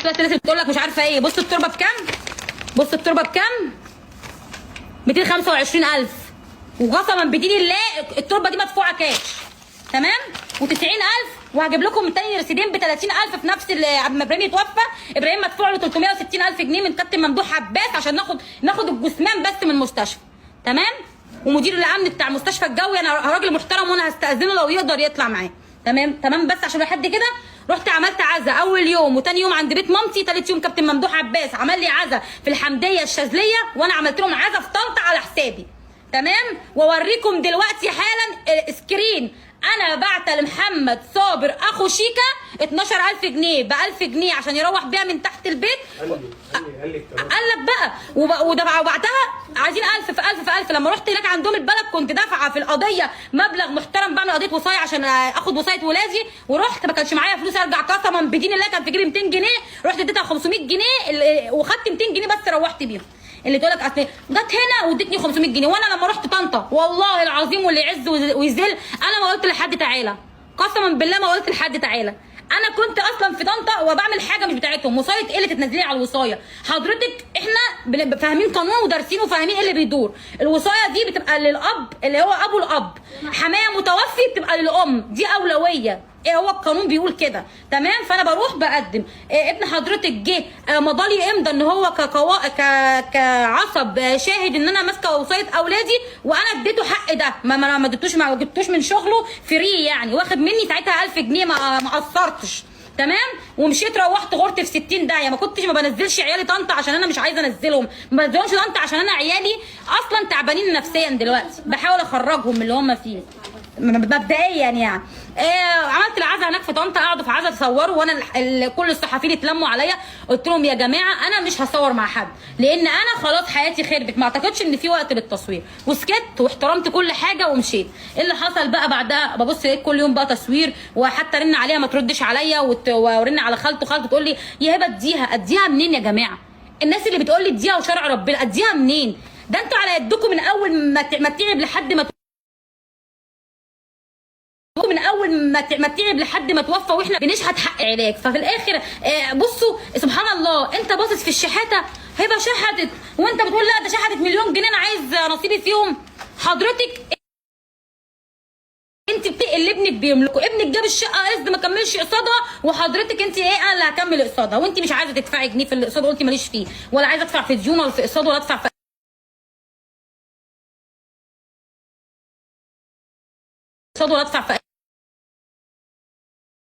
بس الناس بتقول لك مش عارفه ايه. بص التربه بكام؟ بص التربه بكام؟ 225,000. وقسما بدين الله التربه دي مدفوعه كاش، تمام؟ و90,000. وهجيب لكم تاني رصيدين ب 30,000 في نفس قبل ما ابراهيم يتوفى. ابراهيم مدفوع له 360,000 جنيه من كابتن ممدوح عباس عشان ناخد الجثمان بس من المستشفى، تمام؟ ومدير الامن بتاع المستشفى الجوي انا راجل محترم وانا هستاذنه لو يقدر يطلع معاه، تمام. بس عشان لحد كده رحت عملت عزا اول يوم وتاني يوم عند بيت مامتي، تالت يوم كابتن ممدوح عباس عمل لي عزا في الحمديه الشاذليه وانا عملت لهم عزا في طنطا على حسابي، تمام. واوريكم دلوقتي حالا سكرين انا بعت لمحمد صابر اخو شيكا 12,000 جنيه ب 1000 جنيه عشان يروح بيها من تحت البيت. قال لك بقى وبعتها عايزين 1000 في 1000 في 1000. لما رحت هناك عندهم البلد كنت دافعه في القضيه مبلغ محترم، بعمل قضيه وصايه عشان اخد وصايه ولادي، ورحت ما كانش معايا فلوس ارجع قسما بدين الله كان في جيبي 200 جنيه، رحت اديتها 500 جنيه وخدت 200 جنيه بس روحت بيهم. اللي تقول لك اصل جت هنا وادتني 500 جنيه وانا لما رحت طنطا والله العظيم واللي يعز ويذل انا ما قلت لحد تعالى، قسما بالله ما قلت لحد تعالى. انا كنت اصلا في طنطا وبعمل حاجه مش بتاعتهم، وصايه ايه اللي تتنزلي على الوصايه؟ حضرتك احنا فاهمين قانون ودارسين وفاهمين ايه اللي بيدور. الوصايه دي بتبقى للاب اللي هو ابو الاب، حمايه متوفي بتبقى للام، دي اولويه، ايه هو القانون بيقول كده، تمام. فانا بروح بقدم ابن حضرتك جه مضالي امضى ان هو كعصب شاهد ان انا ماسكه وصايه اولادي وانا اديته حق ده، ما جبتوش من شغله فري يعني، واخد مني ساعتها 1000 جنيه ما قصرتش، تمام. ومشيت روحت غرت في 60 داهيه. ما بنزلش عيالي طنطا عشان انا مش عايزه انزلهم، ما بنزلهمش طنطا عشان انا عيالي اصلا تعبانين نفسيا دلوقتي، بحاول اخرجهم من اللي هم فيه مبدئيا يعني. عملت العزا هناك في طنطا، قعدوا في عزا تصوروا وانا كل الصحفيين اتلموا عليا، قلت لهم يا جماعه انا مش هصور مع حد لان انا خلاص حياتي خربت، ما اعتقدش ان في وقت للتصوير، وسكت واحترمت كل حاجه ومشيت. ايه اللي حصل بقى بعدها؟ ببص لقيت كل يوم بقى تصوير، وحتى رن عليها ما تردش عليا، ورن على خالته تقول لي يا هبه اديها منين يا جماعه؟ الناس اللي بتقول لي اديها وشرع ربنا اديها منين؟ ده انتوا على يدكم من اول ما تعب لحد ما تعب لحد ما توفى واحنا بنشحت حق علاج. ففي الاخر بصوا سبحان الله، انت باصص في الشحاته هبه شحتت وانت بتقول لا ده شحتت مليون جنيه انا عايز نصيبي فيهم. حضرتك انت اللي ابنك بيملكه، ابنك جاب الشقه قسط ما كملش قسطها، وحضرتك انت ايه انا اللي هكمل قسطها، وانت مش عايزه تدفعي جنيه في القسط، قلتي ماليش فيه ولا عايزه ادفع في ديون ولا في قسط ولا ادفع في قسط ولا ادفع في